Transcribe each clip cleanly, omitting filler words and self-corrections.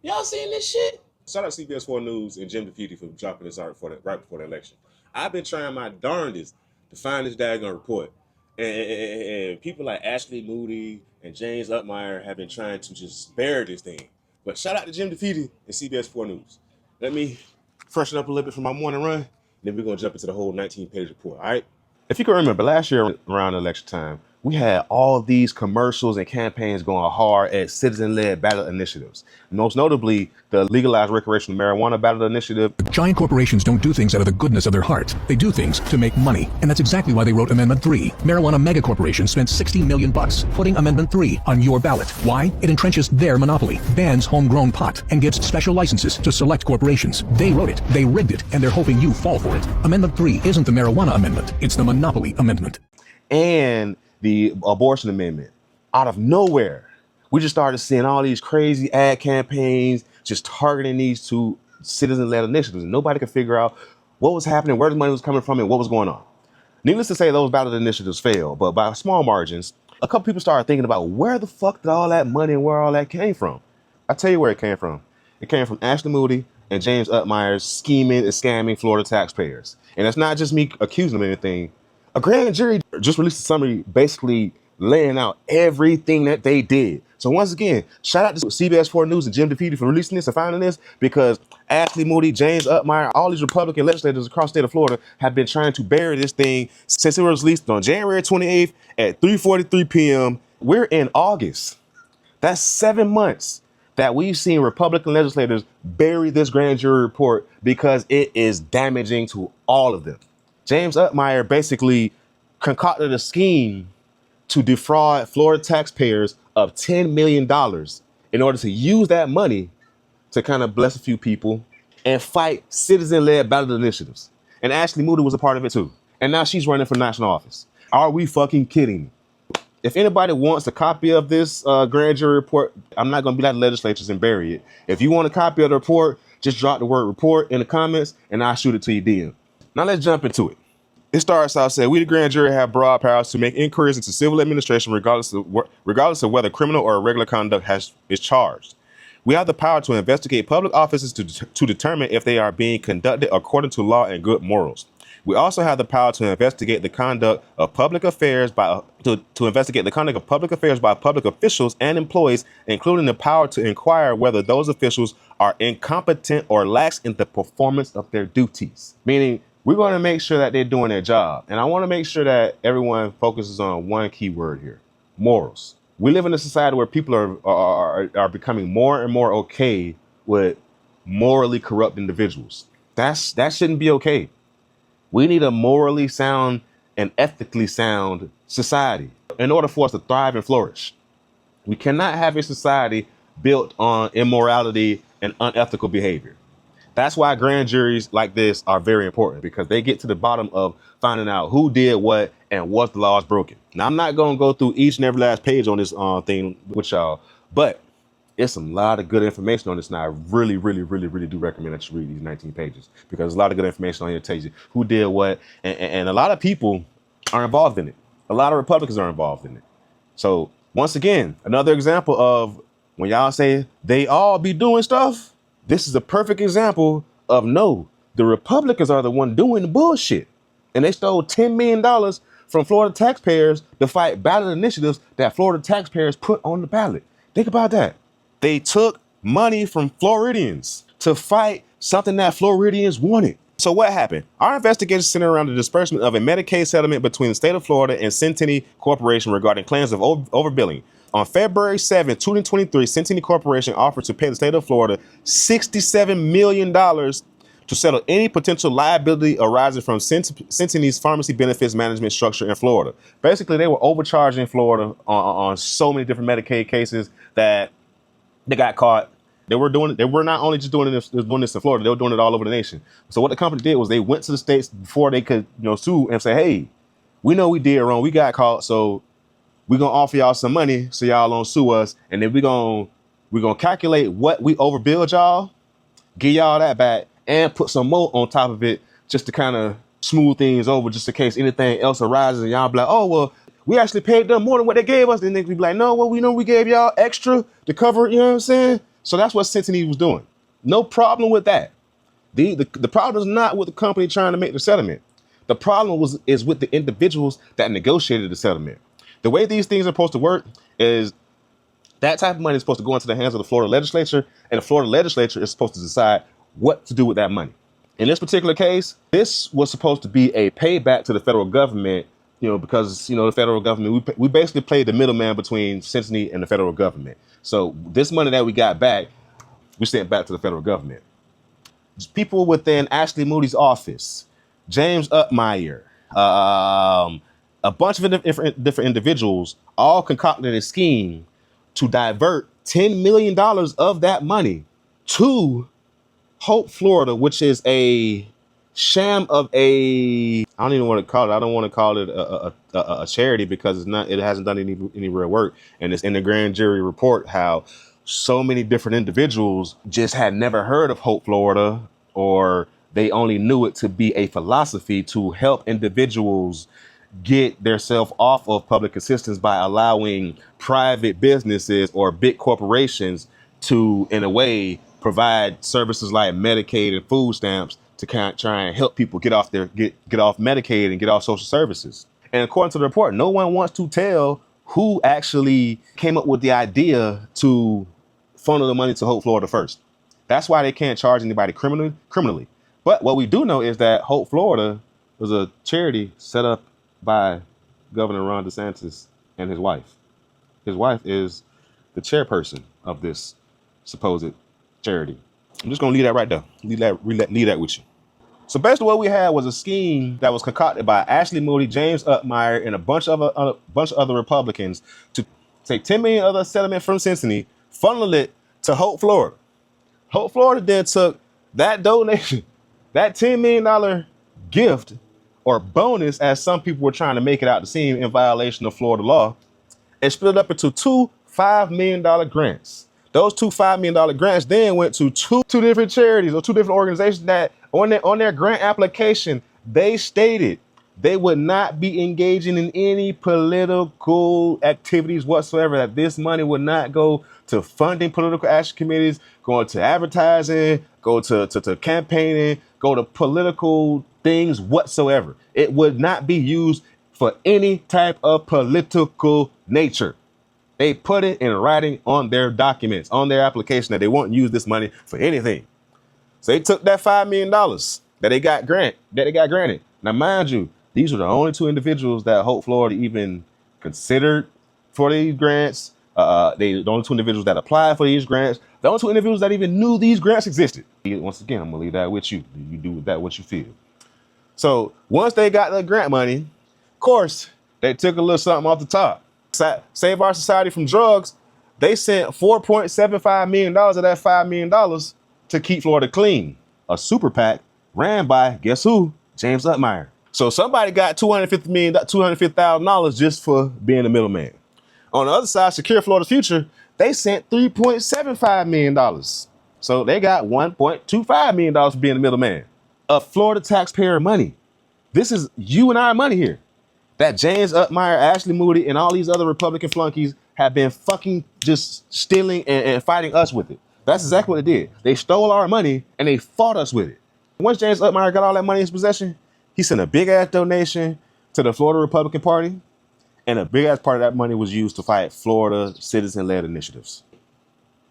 Y'all seen this shit? Shout out CBS 4 News and Jim DeFeaty for dropping this article right before the election. I've been trying my darndest to find this daggone report. And people like Ashley Moody and James Uthmeier have been trying to just bury this thing. But shout out to Jim DeFeaty and CBS 4 News. Let me freshen up a little bit for my morning run, then we're going to jump into the whole 19-page report, all right? If you can remember, last year around election time, we had all these commercials and campaigns going hard at citizen-led ballot initiatives. Most notably, the legalized recreational marijuana ballot initiative. Giant corporations don't do things out of the goodness of their heart. They do things to make money. And that's exactly why they wrote Amendment 3. Marijuana mega corporations spent $60 million putting Amendment 3 on your ballot. Why? It entrenches their monopoly, bans homegrown pot, and gives special licenses to select corporations. They wrote it, they rigged it, and they're hoping you fall for it. Amendment 3 isn't the marijuana amendment. It's the monopoly amendment. And the abortion amendment. Out of nowhere, we just started seeing all these crazy ad campaigns just targeting these two citizen-led initiatives. And nobody could figure out what was happening, where the money was coming from, and what was going on. Needless to say, those ballot initiatives failed, but by small margins, a couple people started thinking about where the fuck did all that money and where all that came from. I'll tell you where it came from. It came from Ashley Moody and James Uthmeier's scheming and scamming Florida taxpayers. And it's not just me accusing them of anything. A grand jury just released a summary basically laying out everything that they did. So once again, shout out to CBS 4 News and Jim DeFeaty for releasing this and finding this, because Ashley Moody, James Uthmeier, all these Republican legislators across the state of Florida have been trying to bury this thing since it was released on January 28th at 3:43 p.m. We're in August. That's 7 months that we've seen Republican legislators bury this grand jury report because it is damaging to all of them. James Uthmeier basically concocted a scheme to defraud Florida taxpayers of $10 million in order to use that money to kind of bless a few people and fight citizen-led ballot initiatives. And Ashley Moody was a part of it too. And now she's running for national office. Are we fucking kidding me? If anybody wants a copy of this grand jury report, I'm not going to be like the legislatures and bury it. If you want a copy of the report, just drop the word report in the comments and I'll shoot it to you DM. Now let's jump into it. It starts out saying, we the grand jury have broad powers to make inquiries into civil administration regardless of whether criminal or irregular conduct is charged. We have the power to investigate public offices to determine if they are being conducted according to law and good morals. We also have the power to investigate the conduct of public affairs by public officials and employees, including the power to inquire whether those officials are incompetent or lax in the performance of their duties. Meaning, we're going to make sure that they're doing their job. And I want to make sure that everyone focuses on one key word here: morals. We live in a society where people are becoming more and more okay with morally corrupt individuals. That shouldn't be okay. We need a morally sound and ethically sound society in order for us to thrive and flourish. We cannot have a society built on immorality and unethical behavior. That's why grand juries like this are very important, because they get to the bottom of finding out who did what and what the law is broken. Now, I'm not going to go through each and every last page on this thing with y'all, but it's a lot of good information on this. Now, I really, really, really, really do recommend that you read these 19 pages, because there's a lot of good information on here that tells you who did what. And a lot of people are involved in it. A lot of Republicans are involved in it. So once again, another example of when y'all say they all be doing stuff, this is a perfect example of no, the Republicans are the one doing the bullshit. And they stole $10 million from Florida taxpayers to fight ballot initiatives that Florida taxpayers put on the ballot. Think about that. They took money from Floridians to fight something that Floridians wanted. So what happened? Our investigation centered around the disbursement of a Medicaid settlement between the state of Florida and Centennial Corporation regarding claims of overbilling. On February 7, 2023, Centennial Corporation offered to pay the state of Florida $67 million to settle any potential liability arising from Centennial's pharmacy benefits management structure in Florida. Basically, they were overcharging Florida on so many different Medicaid cases that they got caught. They were not only just doing this in Florida, they were doing it all over the nation. So what the company did was they went to the states before they could, sue and say, hey, we know we did wrong. We got caught. So we're going to offer y'all some money so y'all don't sue us. And then we're going to calculate what we overbilled y'all, give y'all that back, and put some more on top of it just to kind of smooth things over, just in case anything else arises and y'all be like, oh, well, we actually paid them more than what they gave us. Then they be like, no, well, we know we gave y'all extra to cover it, you know what I'm saying? So that's what Cincinnati was doing. No problem with that. The problem is not with the company trying to make the settlement. The problem is with the individuals that negotiated the settlement. The way these things are supposed to work is that type of money is supposed to go into the hands of the Florida legislature, and the Florida legislature is supposed to decide what to do with that money. In this particular case, this was supposed to be a payback to the federal government, because, the federal government, we basically played the middleman between Cincinnati and the federal government. So this money that we got back, we sent back to the federal government. People within Ashley Moody's office, James Uthmeier, a bunch of different individuals all concocted a scheme to divert $10 million of that money to Hope, Florida, which is a sham of I don't even want to call it. I don't want to call it a charity because it hasn't done any real work. And it's in the grand jury report how so many different individuals just had never heard of Hope, Florida, or they only knew it to be a philosophy to help individuals get themselves off of public assistance by allowing private businesses or big corporations to, in a way, provide services like Medicaid and food stamps to kind of try and help people get off Medicaid and get off social services. And according to the report, no one wants to tell who actually came up with the idea to funnel the money to Hope, Florida first. That's why they can't charge anybody criminally. But what we do know is that Hope, Florida was a charity set up by Governor Ron DeSantis and his wife. His wife is the chairperson of this supposed charity. I'm just gonna leave that right there. Leave that with you. So basically what we had was a scheme that was concocted by Ashley Moody, James Uthmeier, and a bunch of other Republicans to take $10 million of the settlement from Cincinnati, funnel it to Hope, Florida. Hope, Florida then took that donation, that $10 million gift or bonus, as some people were trying to make it out to seem in violation of Florida law, and split it up into two $5 million grants. Those two $5 million grants then went to two different charities or two different organizations that on their grant application, they stated they would not be engaging in any political activities whatsoever, that this money would not go to funding political action committees, going to advertising, go to campaigning, go to political things whatsoever. It would not be used for any type of political nature. They put it in writing on their documents, on their application, that they won't use this money for anything. So they took that $5 million that they got granted. Now, mind you, these were the only two individuals that Hope, Florida even considered for these grants. The only two individuals that applied for these grants. The only two individuals that even knew these grants existed. Once again, I'm gonna leave that with you. You do with that what you feel. So once they got the grant money, of course, they took a little something off the top. Save Our Society from Drugs, they sent $4.75 million of that $5 million to Keep Florida Clean, a super PAC ran by, guess who? James Uthmeier. So somebody got $250,000 just for being the middleman. On the other side, Secure Florida's Future, they sent $3.75 million. So they got $1.25 million for being the middleman of Florida taxpayer money. This is you and our money here that James Uthmeier, Ashley Moody, and all these other Republican flunkies have been fucking just stealing and fighting us with it. That's exactly what they did. They stole our money and they fought us with it. Once James Uthmeier got all that money in his possession, he sent a big ass donation to the Florida Republican Party, and a big ass part of that money was used to fight Florida citizen-led initiatives.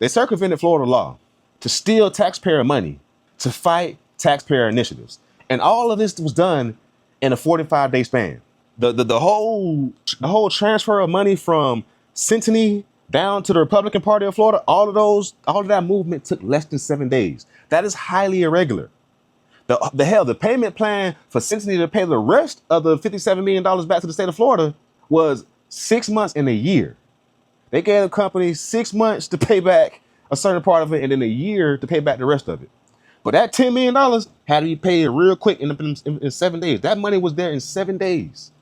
They circumvented Florida law to steal taxpayer money to fight taxpayer initiatives. And all of this was done in a 45-day span. The whole transfer of money from Cincinnati down to the Republican Party of Florida, all of that movement took less than 7 days. That is highly irregular. The payment plan for Cincinnati to pay the rest of the $57 million back to the state of Florida was 6 months and a year. They gave the company 6 months to pay back a certain part of it and then a year to pay back the rest of it. But that $10 million had to be paid real quick in 7 days. That money was there in 7 days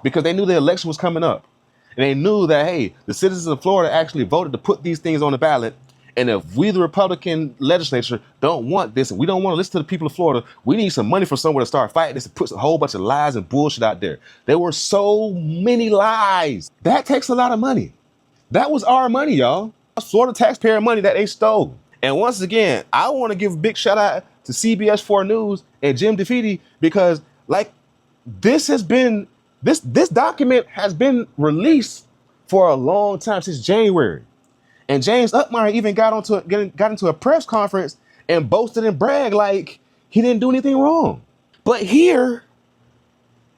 because they knew the election was coming up. And they knew that, hey, the citizens of Florida actually voted to put these things on the ballot. And if we, the Republican legislature, don't want this and we don't want to listen to the people of Florida, we need some money from somewhere to start fighting this and put a whole bunch of lies and bullshit out there. There were so many lies. That takes a lot of money. That was our money, y'all. Florida taxpayer money that they stole. And once again, I want to give a big shout out to CBS 4 News and Jim DeFeedy, because like this document has been released for a long time, since January. And James Uthmeier even got into a press conference and boasted and bragged like he didn't do anything wrong. But here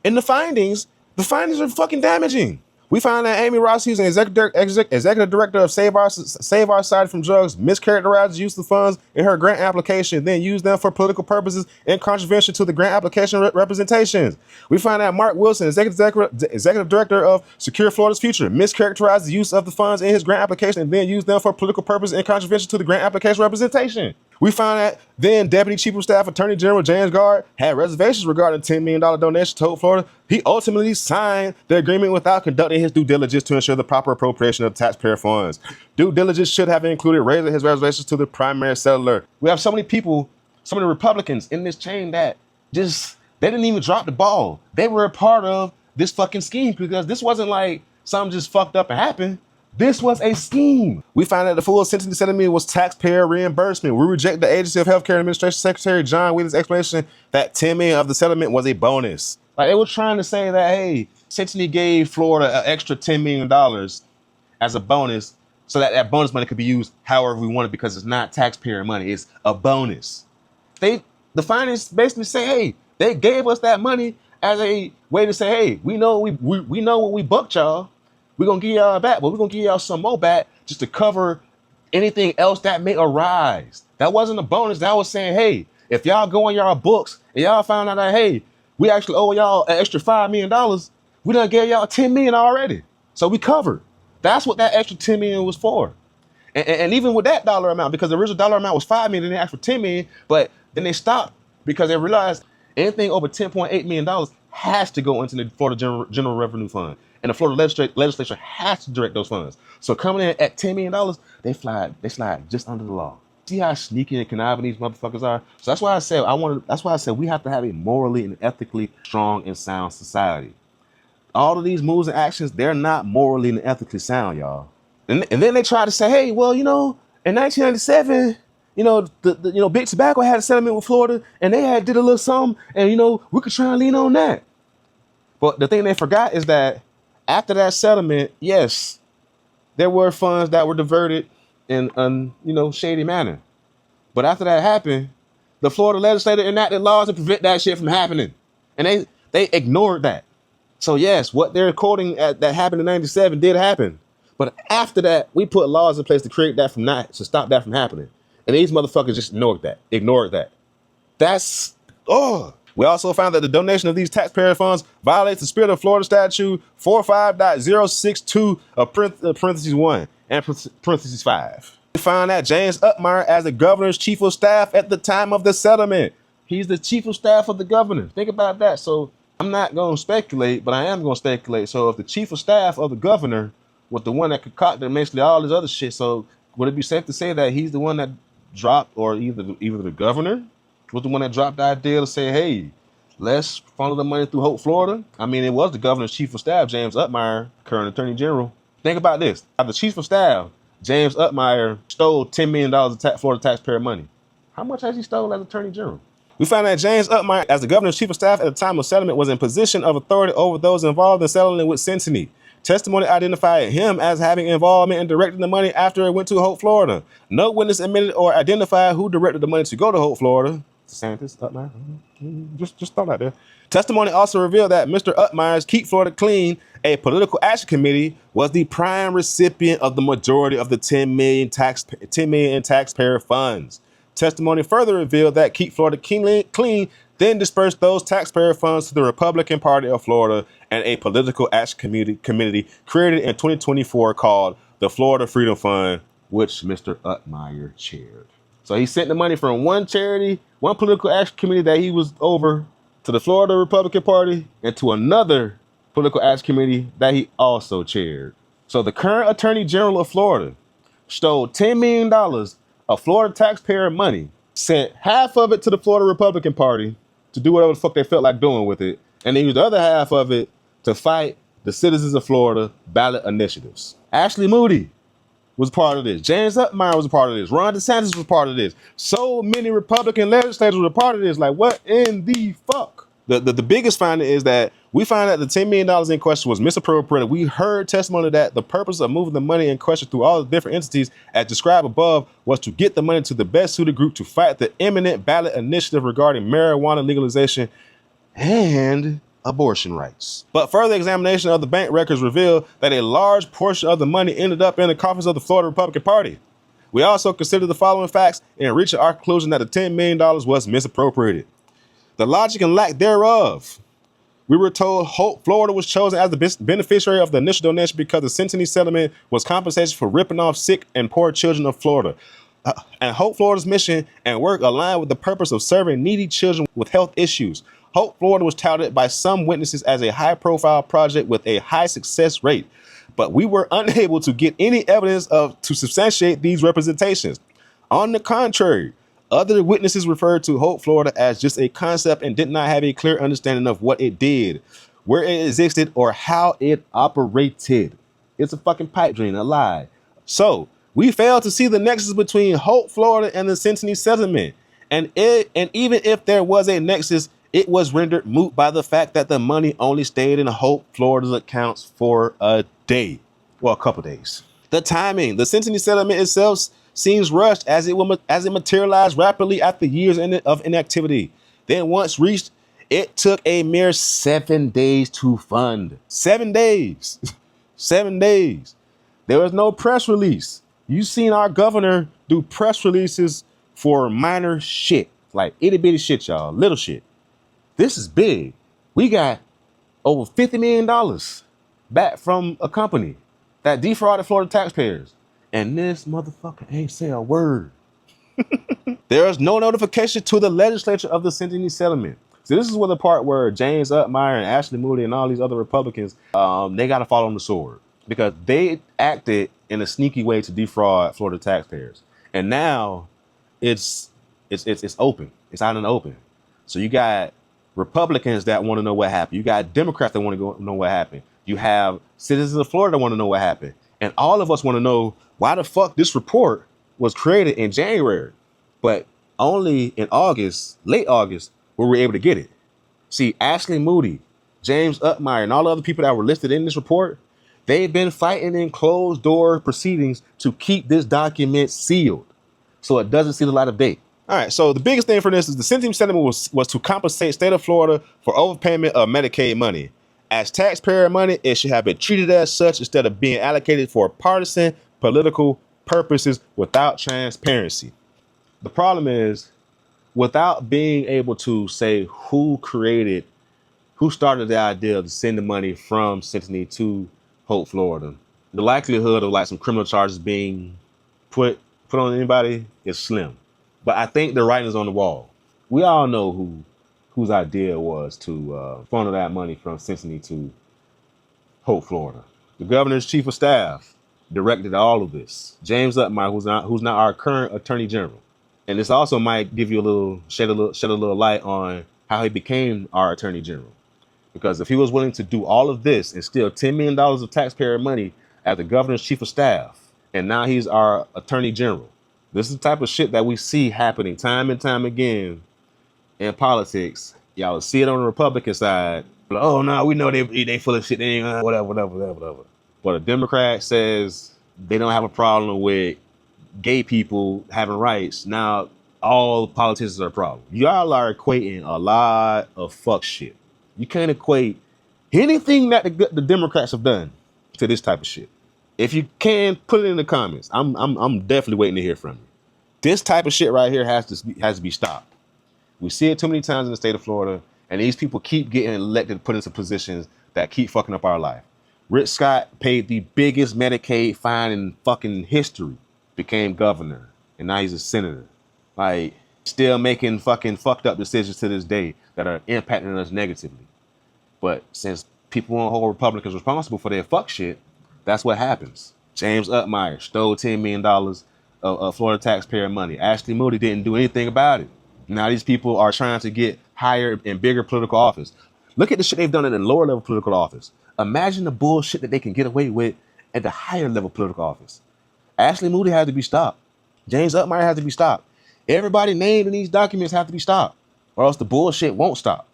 in the findings are fucking damaging. We found that Amy Rossi, who's an executive director of Save Our Society from Drugs, mischaracterized the use of funds in her grant application, then used them for political purposes in contravention to the grant application representations. We find that Mark Wilson, executive director of Secure Florida's Future, mischaracterized the use of the funds in his grant application and then used them for political purposes in contravention to the grant application representation. We found that then Deputy Chief of Staff Attorney General James Gard had reservations regarding a $10 million donation to Hope Florida. He ultimately signed the agreement without conducting his due diligence to ensure the proper appropriation of taxpayer funds. Due diligence should have included raising his reservations to the primary settler. We have so many people, so many Republicans in this chain that they didn't even drop the ball. They were a part of this fucking scheme, because this wasn't like something just fucked up and happened. This was a scheme. We find that the full sentencing settlement was taxpayer reimbursement. We reject the Agency of Healthcare Administration Secretary John Wheeler's explanation that $10 million of the settlement was a bonus. Like, they were trying to say that, hey, essentially gave Florida an extra $10 million as a bonus so that that bonus money could be used however we want it, because it's not taxpayer money, it's a bonus. The findings basically say, hey, they gave us that money as a way to say, hey, we know what we bucked y'all. We're going to give y'all back, but we're going to give y'all some more back just to cover anything else that may arise. That wasn't a bonus. That was saying, hey, if y'all go on y'all books and y'all found out that, hey, we actually owe y'all an extra $5 million, we done gave y'all $10 million already. So we covered. That's what that extra $10 million was for. And even with that dollar amount, because the original dollar amount was $5 million, they asked for $10 million, but then they stopped because they realized anything over $10.8 million has to go into the Florida General Revenue Fund. And the Florida legislature has to direct those funds. So coming in at $10 million, they slide just under the law. See how sneaky and conniving these motherfuckers are? So that's why I said we have to have a morally and ethically strong and sound society. All of these moves and actions, they're not morally and ethically sound, y'all. And then they try to say, hey, well, in 1997, Big Tobacco had a settlement with Florida, and they did a little something, and we could try and lean on that. But the thing they forgot is that after that settlement, yes, there were funds that were diverted in a shady manner. But after that happened, the Florida legislature enacted laws to prevent that shit from happening. And they ignored that. So yes, what they're quoting that happened in 97 did happen. But after that, we put laws in place to to stop that from happening. And these motherfuckers just ignored that. We also found that the donation of these taxpayer funds violates the spirit of Florida Statute 45.062 of parentheses 1 and parentheses 5. We found that James Uthmeier, as the governor's chief of staff at the time of the settlement, he's the chief of staff of the governor. Think about that. So I'm not going to speculate, but I am going to speculate. So if the chief of staff of the governor was the one that concocted basically all this other shit, so would it be safe to say that he's the one that dropped, or either the governor was the one that dropped the idea to say, hey, let's funnel the money through Hope Florida? I mean, it was the governor's chief of staff, James Uthmeier, current attorney general. Think about this. As the chief of staff, James Uthmeier stole $10 million of Florida taxpayer money. How much has he stolen as attorney general? We found that James Uthmeier, as the governor's chief of staff at the time of settlement, was in position of authority over those involved in settling with Cincinnati. Testimony identified him as having involvement in directing the money after it went to Hope Florida. No witness admitted or identified who directed the money to go to Hope Florida. DeSantis, Uthmeier, just throw that there. Testimony also revealed that Mr. Uthmeier's Keep Florida Clean, a political action committee, was the prime recipient of the majority of the $10 million in taxpayer funds. Testimony further revealed that Keep Florida Clean then dispersed those taxpayer funds to the Republican Party of Florida and a political action committee created in 2024 called the Florida Freedom Fund, which Mr. Uthmeier chaired. So he sent the money from one charity, one political action committee that he was over, to the Florida Republican Party, and to another political action committee that he also chaired. So the current Attorney General of Florida stole $10 million of Florida taxpayer money, sent half of it to the Florida Republican Party to do whatever the fuck they felt like doing with it, and they used the other half of it to fight the citizens of Florida ballot initiatives. Ashley Moody, was part of this. James Uthmeier was a part of this. Ron DeSantis was part of this. So many Republican legislators were a part of this. Like, what in the fuck? The biggest finding is that we find that the $10 million in question was misappropriated. We heard testimony that the purpose of moving the money in question through all the different entities as described above was to get the money to the best suited group to fight the imminent ballot initiative regarding marijuana legalization and abortion rights. But further examination of the bank records revealed that a large portion of the money ended up in the coffers of the Florida Republican Party. We also considered the following facts in reaching our conclusion that the $10 million was misappropriated. The logic and lack thereof. We were told Hope Florida was chosen as the beneficiary of the initial donation because the sentencing settlement was compensation for ripping off sick and poor children of Florida. And Hope Florida's mission and work aligned with the purpose of serving needy children with health issues. Hope Florida was touted by some witnesses as a high-profile project with a high success rate, but we were unable to get any evidence to substantiate these representations. On the contrary, other witnesses referred to Hope Florida as just a concept and did not have a clear understanding of what it did, where it existed, or how it operated. It's a fucking pipe dream, a lie. So we failed to see the nexus between Hope Florida and the sentencing settlement. And even if there was a nexus, it was rendered moot by the fact that the money only stayed in Hope Florida's accounts for a day. Well, a couple days. The timing. The sentencing settlement itself seems rushed as it materialized rapidly after years of inactivity. Then once reached, it took a mere 7 days to fund. 7 days. 7 days. There was no press release. You've seen our governor do press releases for minor shit. Like itty bitty shit, y'all. Little shit. This is big. We got over $50 million back from a company that defrauded Florida taxpayers. And this motherfucker ain't say a word. There is no notification to the legislature of the sentencing settlement. So this is where the part where James Uthmeier and Ashley Moody and all these other Republicans, they got to fall on the sword because they acted in a sneaky way to defraud Florida taxpayers. And now it's open. It's out in the open. So you got Republicans that want to know what happened. You got Democrats that want to know what happened. You have citizens of Florida that want to know what happened. And all of us want to know why the fuck this report was created in January, but only in August, late August, were we able to get it. See, Ashley Moody, James Uthmeier, and all the other people that were listed in this report, they've been fighting in closed door proceedings to keep this document sealed so it doesn't see the light of day. All right, so the biggest thing for this is the sentencing settlement was to compensate state of Florida for overpayment of Medicaid money. As taxpayer money, it should have been treated as such instead of being allocated for partisan political purposes without transparency. The problem is, without being able to say who started the idea to send the money from sentencing to Hope Florida, the likelihood of like some criminal charges being put on anybody is slim. But I think the writing's on the wall. We all know whose idea was to funnel that money from Cincinnati to Hope, Florida. The governor's chief of staff directed all of this. James Uthmeier, who's not our current attorney general. And this also might give you shed a little light on how he became our attorney general. Because if he was willing to do all of this and steal $10 million of taxpayer money as the governor's chief of staff, and now he's our attorney general, this is the type of shit that we see happening time and time again in politics. Y'all see it on the Republican side. But, oh no, we know they full of shit. They ain't whatever. But a Democrat says they don't have a problem with gay people having rights. Now all politicians are a problem. Y'all are equating a lot of fuck shit. You can't equate anything that the Democrats have done to this type of shit. If you can, put it in the comments. I'm definitely waiting to hear from you. This type of shit right here has to be stopped. We see it too many times in the state of Florida, and these people keep getting elected, put into positions that keep fucking up our life. Rick Scott paid the biggest Medicaid fine in fucking history, became governor, and now he's a senator. Like, still making fucking fucked up decisions to this day that are impacting us negatively. But since people want to hold Republicans responsible for their fuck shit, that's what happens. James Uthmeier stole $10 million of Florida taxpayer money. Ashley Moody didn't do anything about it. Now these people are trying to get higher and bigger political office. Look at the shit they've done in the lower level political office. Imagine the bullshit that they can get away with at the higher level political office. Ashley Moody had to be stopped. James Uthmeier had to be stopped. Everybody named in these documents have to be stopped, or else the bullshit won't stop.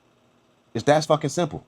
It's that fucking simple.